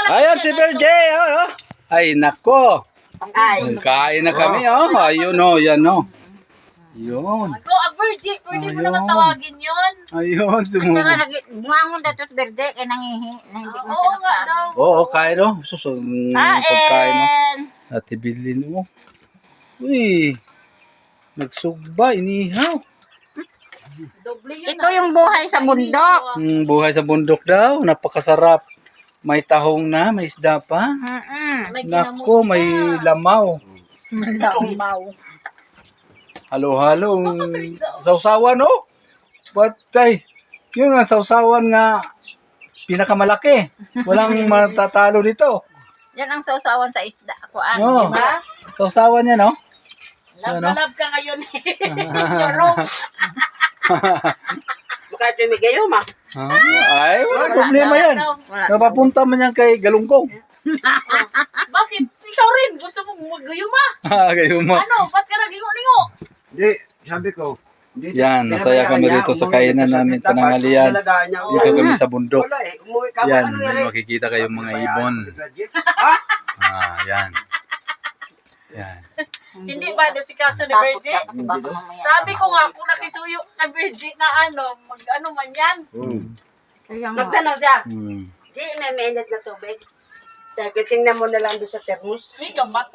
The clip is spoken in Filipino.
Ayan si Berje, oh. Ay, nako. Ay. Kain na kami, oh. Ayun, oh, yan, oh. Yun. Go, Virgie, pwede mo naman tawagin yun. Ayun, Ito sumubo. nga, bumangon datot berde, kaya nangihi, na hindi mo Oo nga daw. Oo, kain, oh. Susunod pagkain, oh. Kain! Ate Bilin, oh. Uy. Nagsugba, inihaw. Doble yun. Ito yung buhay sa bundok. Buhay sa bundok daw. Napakasarap. May tahong na, may isda pa. May ginamos Nako, may na. lamaw. Lamaw. Halo-halo. Sausawan, oh. Patay. Yung nga, sausawan nga pinakamalaki. Walang matatalo dito. Yan ang sausawan sa isda. Kuan, Oo. di ba? Sausawan yan, oh. Love Ano? na love ka ngayon eh. Yorong. Makaya tumigayo, ma. Ay, walang problema yan. Napapunta man yan kay Galungkong. Bakit? Ikaw rin, gusto mong maguyuma. Kayo mo. Ano, ba't ka nagingo-lingo? Hindi, sabi ko. Dito, Yan, masaya kami pinabayaan dito niya, sa umuwi kainan dito sa namin, Pintapan, Panangalian. inalagaan niya ako. Dito kami sa bundok. Wala eh, umuwi ka ba? Yan, Ano may yun eh? makikita kayong mga ibon. Yan. Yan. Hindi ba na si kaso ni Virgie? Sabi ko nga, kung nakisuyo na Virgie na ano, mag-ano man yan. Kaya nga. Magtanong siya, Hmm. di may mainit na tubig. Tingnan mo na lang doon sa termos. May kamat.